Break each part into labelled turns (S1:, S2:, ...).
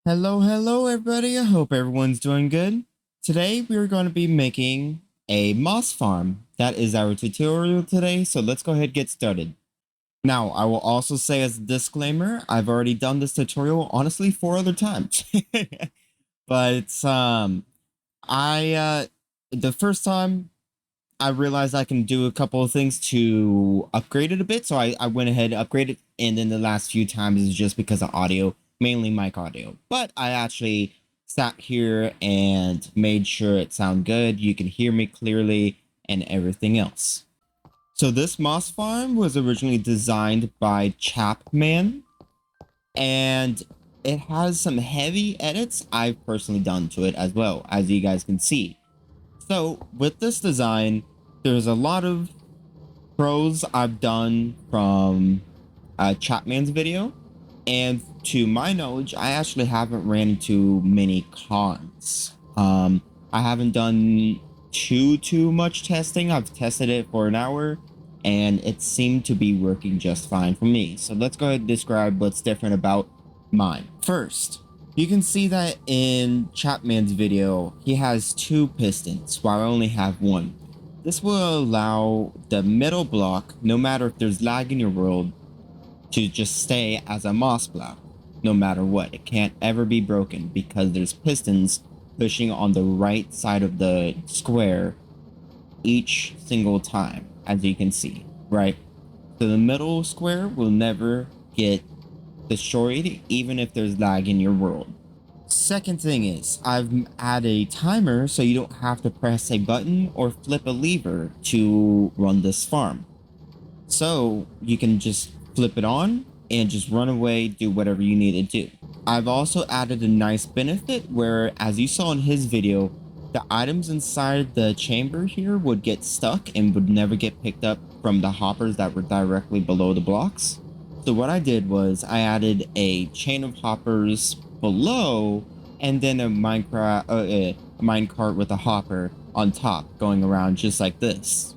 S1: Hello everybody. I hope everyone's doing good. Today we are going to be making a moss farm. That is our tutorial today, so let's go ahead and get started. Now, I will also say as a disclaimer, I've already done this tutorial honestly 4 other times. But I the first time I realized I can do a couple of things to upgrade it a bit, so I went ahead and upgraded it, and then the last few times is just because of audio, mainly mic audio. But I actually sat here and made sure it sounded good, you can hear me clearly, and everything else. So this moss farm was originally designed by Chapman, and it has some heavy edits I've personally done to it as well, as you guys can see. So with this design, there's a lot of pros I've done from Chapman's video, and to my knowledge, I actually haven't ran into many cons. I haven't done too much testing. I've tested it for an hour, and it seemed to be working just fine for me. So let's go ahead and describe what's different about mine. First, you can see that in Chapman's video, he has 2 pistons, while I only have 1. This will allow the middle block, no matter if there's lag in your world, to just stay as a moss block, no matter what. It can't ever be broken because there's pistons pushing on the right side of the square each single time, as you can see, right? So the middle square will never get destroyed, even if there's lag in your world. Second thing is, I've added a timer so you don't have to press a button or flip a lever to run this farm. So you can just flip it on and just run away, do whatever you need to do. I've also added a nice benefit where, as you saw in his video, the items inside the chamber here would get stuck and would never get picked up from the hoppers that were directly below the blocks. So what I did was I added a chain of hoppers below and then a minecart with a hopper on top going around just like this.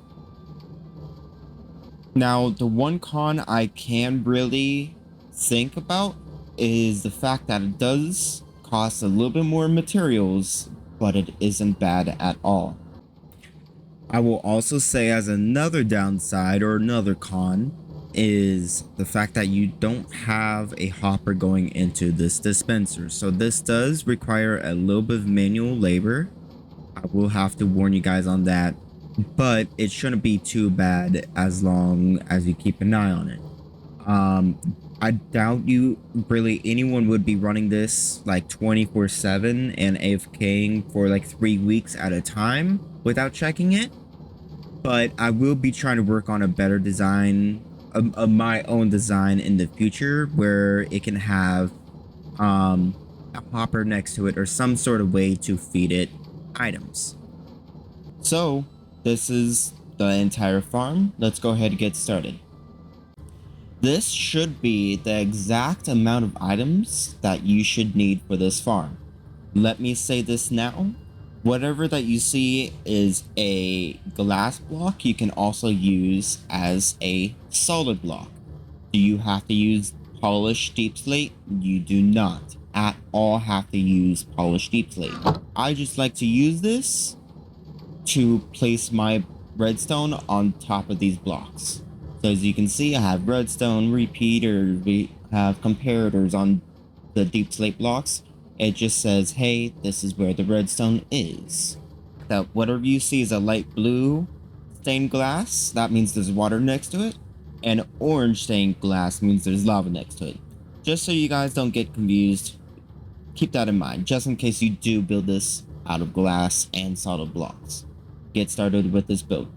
S1: Now, the one con I can really think about is the fact that it does cost a little bit more materials, but it isn't bad at all. I will also say as another downside or another con is the fact that you don't have a hopper going into this dispenser. So this does require a little bit of manual labor. I will have to warn you guys on that, but it shouldn't be too bad as long as you keep an eye on it. I doubt anyone would be running this like 24/7 and AFKing for like 3 weeks at a time without checking it. But I will be trying to work on a better design of my own design in the future where it can have a hopper next to it or some sort of way to feed it items. So this is the entire farm. Let's go ahead and get started. This should be the exact amount of items that you should need for this farm. Let me say this now. Whatever that you see is a glass block, you can also use as a solid block. Do you have to use polished deep slate? You do not at all have to use polished deep slate. I just like to use this to place my redstone on top of these blocks. So as you can see, I have redstone repeaters, we have comparators on the deep slate blocks. It just says, hey, this is where the redstone is. That whatever you see is a light blue stained glass, that means there's water next to it, and orange stained glass means there's lava next to it. Just so you guys don't get confused, keep that in mind, just in case you do build this out of glass and solid blocks. Get started with this build.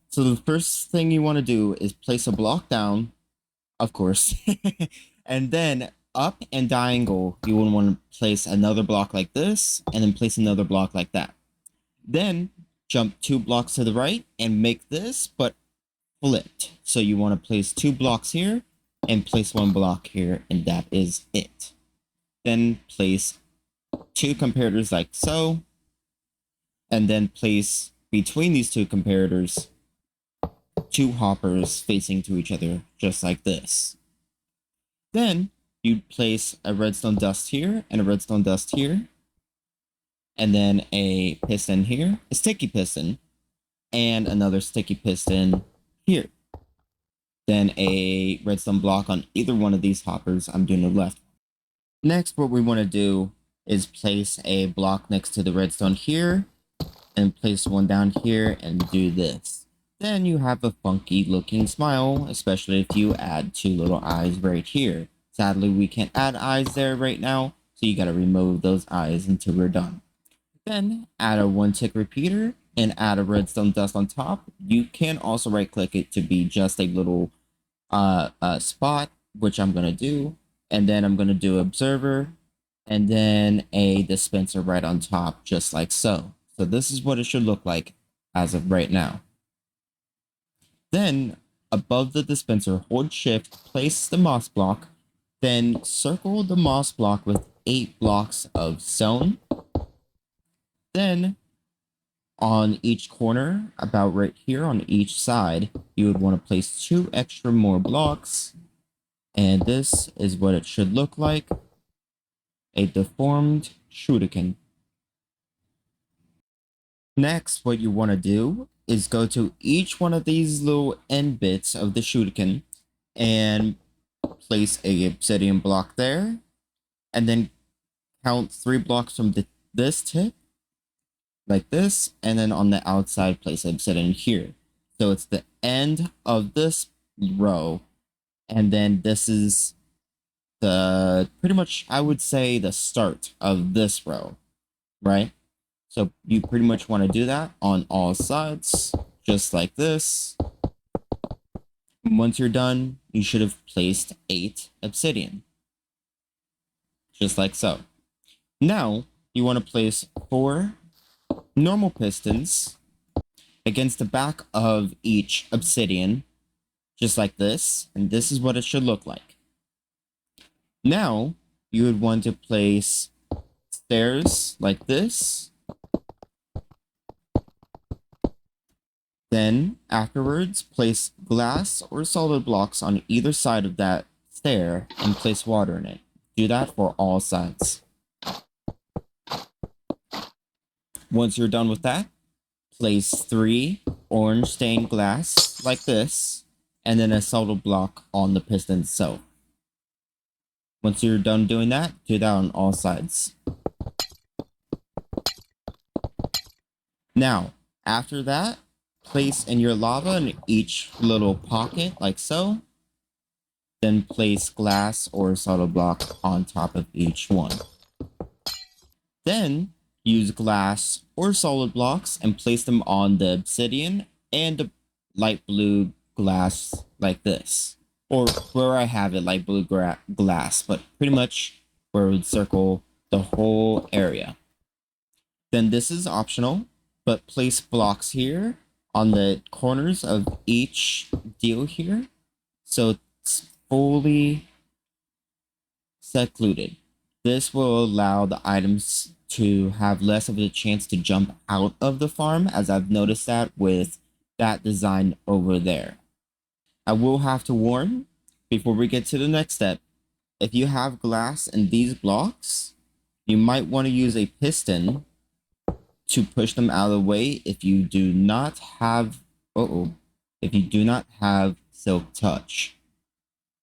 S1: So the first thing you want to do is place a block down, of course, and then up and diagonal, you would want to place another block like this, and then place another block like that. Then jump 2 blocks to the right and make this, but flipped. So you want to place 2 blocks here and place 1 block here, and that is it. Then place 2 comparators like so, and then place between these 2 comparators 2 hoppers facing to each other, just like this. Then you'd place a redstone dust here and a redstone dust here, and then a piston here, a sticky piston, and another sticky piston here. Then a redstone block on either one of these hoppers. I'm doing the left. Next, what we want to do is place a block next to the redstone here, and place one down here and do this. Then you have a funky looking smile, especially if you add two little eyes right here. Sadly, we can't add eyes there right now, so you gotta remove those eyes until we're done. Then add a 1-tick repeater and add a redstone dust on top. You can also right click it to be just a little spot, which I'm gonna do. And then I'm gonna do observer and then a dispenser right on top, just like so. So this is what it should look like as of right now. Then above the dispenser, hold shift, place the moss block, then circle the moss block with 8 blocks of stone. Then on each corner, about right here on each side, you would want to place 2 extra more blocks. And this is what it should look like. A deformed shuriken. Next, what you want to do is go to each one of these little end bits of the shuriken and place a obsidian block there, and then count 3 blocks from this tip, like this, and then on the outside place obsidian here. So it's the end of this row, and then this is the pretty much, I would say, the start of this row, right? So you pretty much want to do that on all sides, just like this. Once you're done, you should have placed 8 obsidian, just like so. Now, you want to place 4 normal pistons against the back of each obsidian, just like this, and this is what it should look like. Now, you would want to place stairs like this. Then, afterwards, place glass or solid blocks on either side of that stair and place water in it. Do that for all sides. Once you're done with that, place 3 orange stained glass like this, and then a solid block on the piston itself. Once you're done doing that, do that on all sides. Now, after that, place in your lava in each little pocket, like so. Then place glass or solid block on top of each one. Then, use glass or solid blocks and place them on the obsidian and the light blue glass like this. Or where I have it, light blue glass, but pretty much where it would circle the whole area. Then this is optional, but place blocks here on the corners of each deal here, so it's fully secluded. This will allow the items to have less of a chance to jump out of the farm, as I've noticed that with that design over there. I will have to warn, before we get to the next step, if you have glass in these blocks, you might want to use a piston to push them out of the way if you do not have silk touch.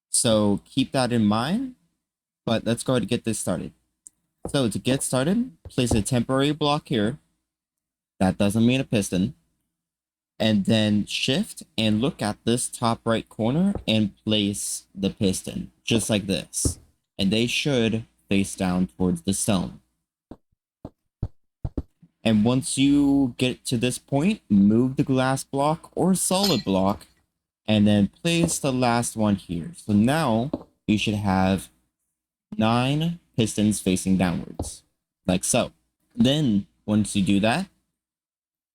S1: So keep that in mind, but let's go ahead and get this started. So to get started, place a temporary block here. That doesn't mean a piston. And then shift and look at this top right corner and place the piston, just like this. And they should face down towards the stone. And once you get to this point, move the glass block or solid block, and then place the last one here. So now you should have 9 pistons facing downwards, like so. Then, once you do that,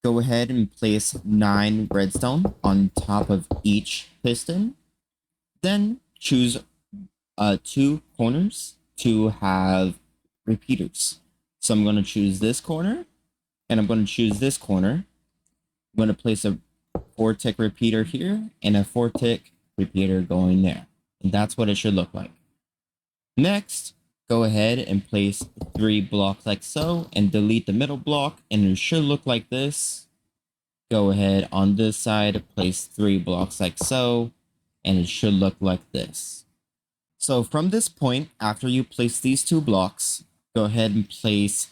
S1: go ahead and place 9 redstone on top of each piston. Then choose 2 corners to have repeaters. So I'm going to choose this corner, and I'm going to choose this corner. I'm going to place a 4-tick repeater here and a 4-tick repeater going there. And that's what it should look like. Next, go ahead and place 3 blocks like so and delete the middle block, and it should look like this. Go ahead on this side, place 3 blocks like so, and it should look like this. So from this point, after you place these 2 blocks, go ahead and place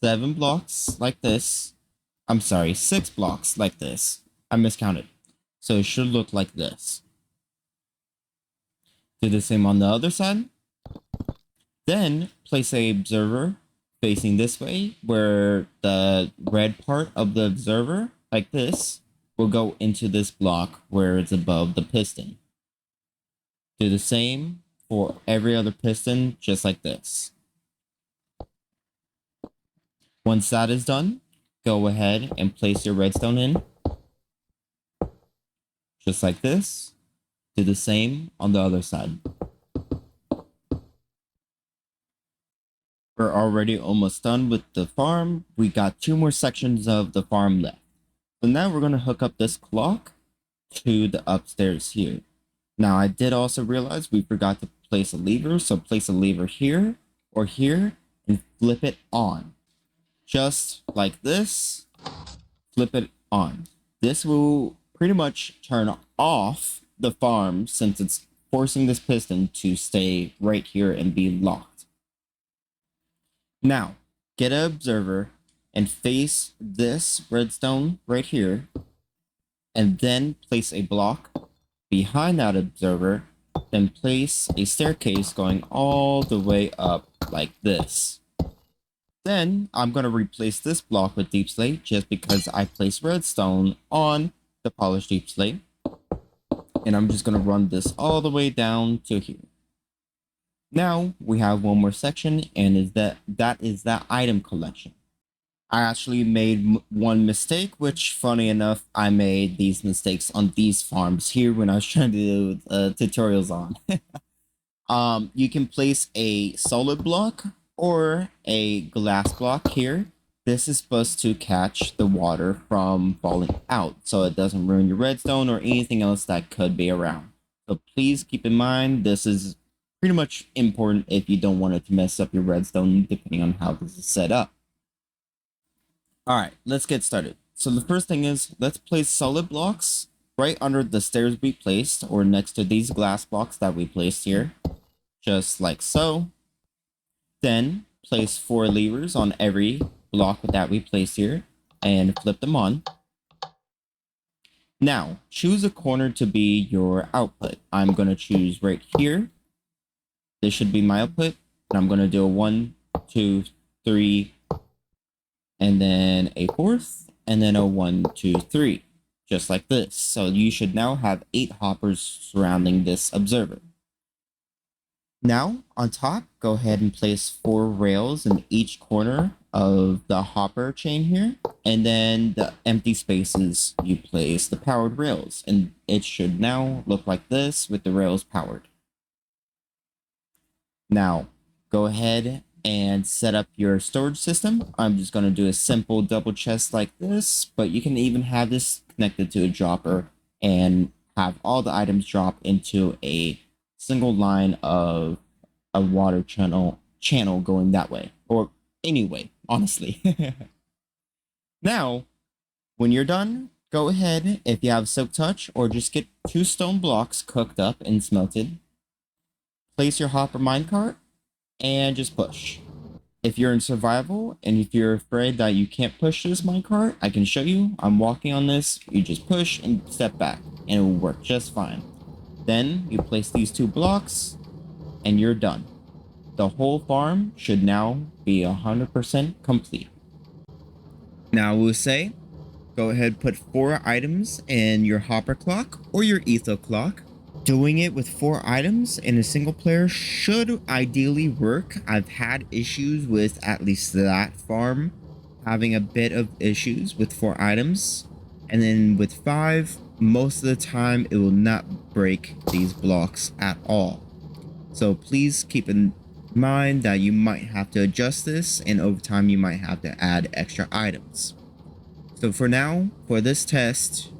S1: 7 blocks like this. I'm sorry, 6 blocks like this. I miscounted. So it should look like this. Do the same on the other side. Then place a observer facing this way, where the red part of the observer, like this, will go into this block where it's above the piston. Do the same for every other piston, just like this. Once that is done, go ahead and place your redstone in, just like this. Do the same on the other side. We're already almost done with the farm. We got 2 more sections of the farm left. So now we're going to hook up this clock to the upstairs here. Now I did also realize we forgot to place a lever, so place a lever here or here and flip it on. Just like this, flip it on. This will pretty much turn off the farm since it's forcing this piston to stay right here and be locked. Now, get an observer and face this redstone right here, and then place a block behind that observer, then place a staircase going all the way up like this. Then I'm going to replace this block with deep slate just because I placed redstone on the polished deep slate. And I'm just going to run this all the way down to here. Now we have one more section, and that is that item collection. I actually made one mistake, which funny enough, I made these mistakes on these farms here when I was trying to do tutorials on. You can place a solid block or a glass block here. This is supposed to catch the water from falling out, so it doesn't ruin your redstone or anything else that could be around. So please keep in mind, this is pretty much important if you don't want it to mess up your redstone, depending on how this is set up. Alright, let's get started. So the first thing is, let's place solid blocks right under the stairs we placed, or next to these glass blocks that we placed here, just like so. Then place 4 levers on every block that we placed here and flip them on. Now, choose a corner to be your output. I'm going to choose right here. This should be my output. And I'm going to do a 1, 2, 3, and then a 4th, and then a 1, 2, 3, just like this. So you should now have 8 hoppers surrounding this observer. Now, on top, go ahead and place 4 rails in each corner of the hopper chain here, and then the empty spaces you place the powered rails, and it should now look like this with the rails powered. Now, go ahead and set up your storage system. I'm just going to do a simple double chest like this, but you can even have this connected to a dropper and have all the items drop into a single line of a water channel going that way, or anyway, honestly. Now, when you're done, go ahead, if you have silk touch, or just get 2 stone blocks cooked up and smelted. Place your hopper minecart and just push. If you're in survival and if you're afraid that you can't push this minecart, I can show you. I'm walking on this. You just push and step back and it will work just fine. Then you place these 2 blocks and you're done. The whole farm should now be 100% complete. Now we'll say, go ahead, put 4 items in your hopper clock or your etho clock. Doing it with 4 items in a single player should ideally work. I've had issues with at least that farm having a bit of issues with 4 items. And then with 5, most of the time it will not break these blocks at all. So please keep in mind that you might have to adjust this, and over time you might have to add extra items. So for now, for this test,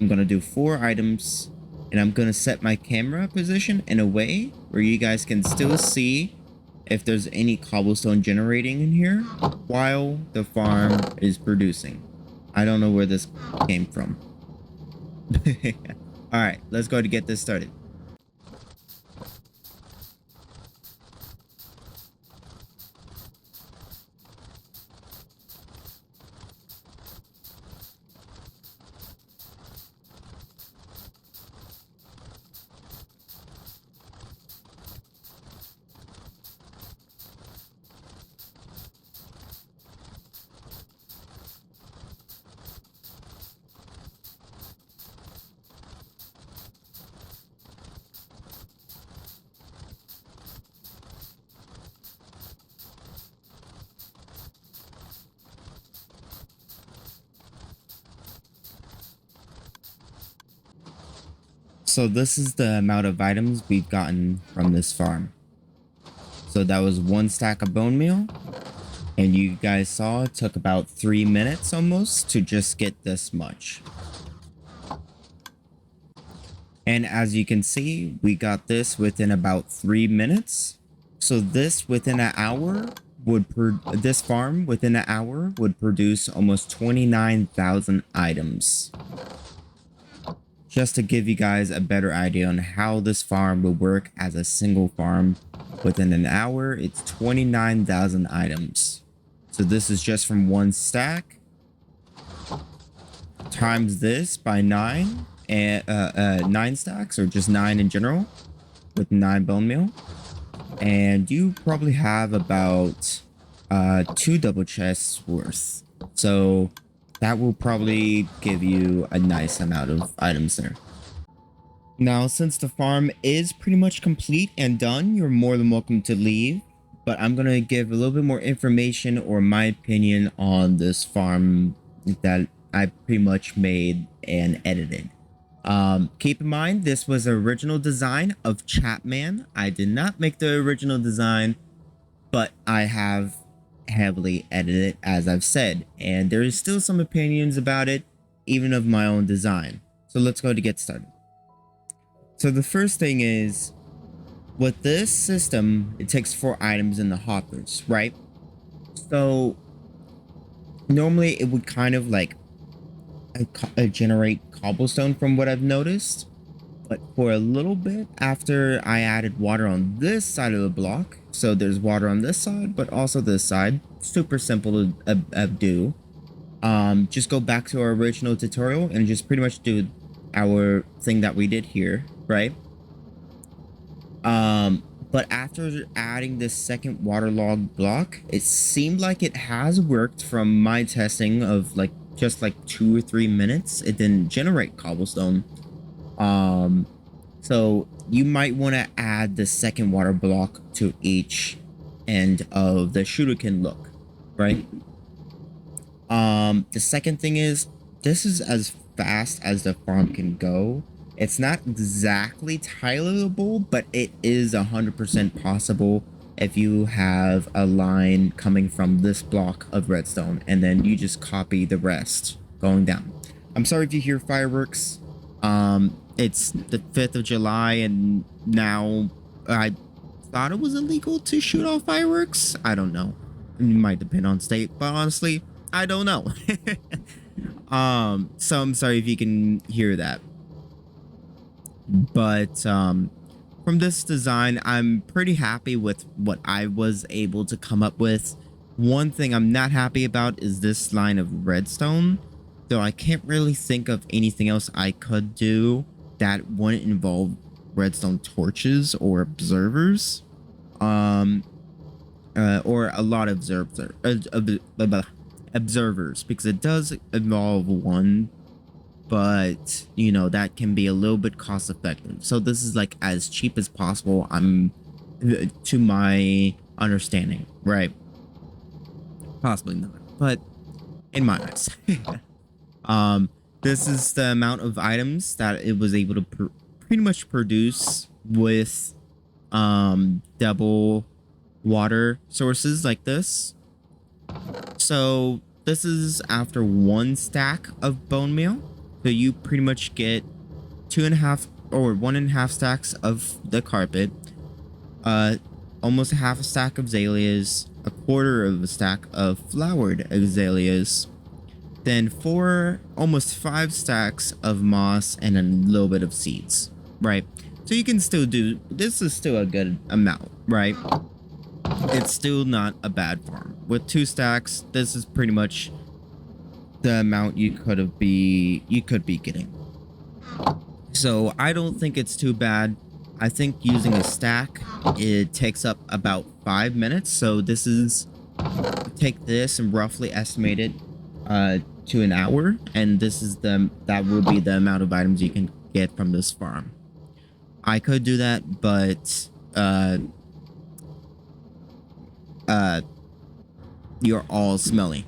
S1: I'm going to do 4 items And I'm going to set my camera position in a way where you guys can still see if there's any cobblestone generating in here while the farm is producing. I don't know where this came from. All right, let's go to get this started. So this is the amount of items we've gotten from this farm. So that was 1 stack of bone meal. And you guys saw it took about 3 minutes almost to just get this much. And as you can see, we got this within about 3 minutes. So this within an hour this farm within an hour would produce almost 29,000 items. Just to give you guys a better idea on how this farm would work as a single farm, within an hour, it's 29,000 items. So this is just from 1 stack. Times this by 9, and 9 stacks, or just 9 in general, with 9 bone meal. And you probably have about 2 double chests worth. So that will probably give you a nice amount of items there. Now, since the farm is pretty much complete and done, you're more than welcome to leave. But I'm going to give a little bit more information or my opinion on this farm that I pretty much made and edited. Keep in mind, this was the original design of Chapman. I did not make the original design, but I have heavily edited, as I've said, and there is still some opinions about it, even of my own design. So let's go to get started. So the first thing is, with this system, it takes 4 items in the hoppers, right? So normally it would kind of like generate cobblestone from what I've noticed, but for a little bit after I added water on this side of the block, so there's water on this side but also this side, super simple to do. Just go back to our original tutorial and just pretty much do our thing that we did here, right? But after adding this second waterlogged block, it seemed like it has worked from my testing of like just like 2 or 3 minutes. It didn't generate cobblestone. So you might want to add the second water block to each end of the shuriken look, right? The second thing is, this is as fast as the farm can go. It's not exactly tileable, but it is 100% possible if you have a line coming from this block of redstone and then you just copy the rest going down. I'm sorry if you hear fireworks. It's the 5th of July and now I thought it was illegal to shoot off fireworks. I don't know. It might depend on state, but honestly, I don't know. So I'm sorry if you can hear that. But from this design, I'm pretty happy with what I was able to come up with. One thing I'm not happy about is this line of redstone, though I can't really think of anything else I could do that wouldn't involve redstone torches or observers, or a lot of observers, because it does involve one, but you know, that can be a little bit cost effective. So this is like as cheap as possible, to my understanding, right? Possibly not, but in my eyes. This is the amount of items that it was able to pretty much produce with double water sources like this. So this is after 1 stack of bone meal. So you pretty much get 2.5 or 1.5 stacks of the carpet, almost half a stack of azaleas, a quarter of a stack of flowered azaleas, then almost 5 stacks of moss and a little bit of seeds, right? So you can still do, this is still a good amount, right? It's still not a bad farm. With 2 stacks, this is pretty much the amount you could be getting. So I don't think it's too bad. I think using a stack, it takes up about 5 minutes. So this is, take this and roughly estimate it to an hour, and this is that will be the amount of items you can get from this farm. I could do that, but you're all smelly.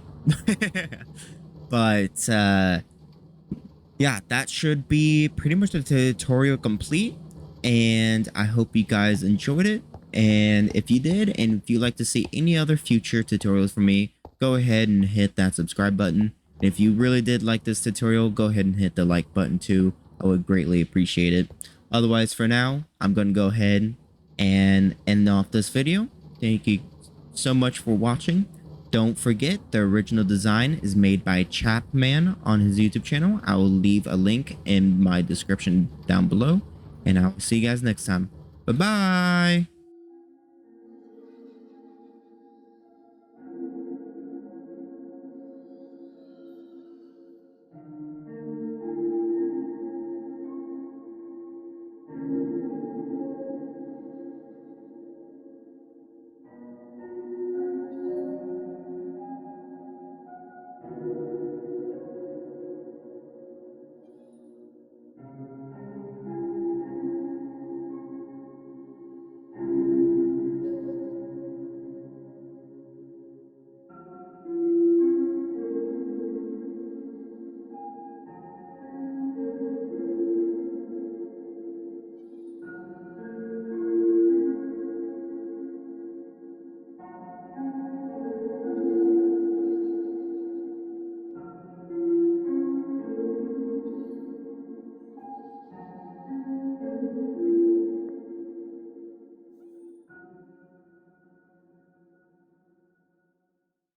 S1: But yeah, that should be pretty much the tutorial complete, and I hope you guys enjoyed it. And if you did, and if you'd like to see any other future tutorials from me, go ahead and hit that subscribe button. And if you really did like this tutorial, go ahead and hit the like button too. I would greatly appreciate it. Otherwise, for now, I'm going to go ahead and end off this video. Thank you so much for watching. Don't forget, the original design is made by Chapman on his YouTube channel. I will leave a link in my description down below, and I'll see you guys next time. Bye-bye!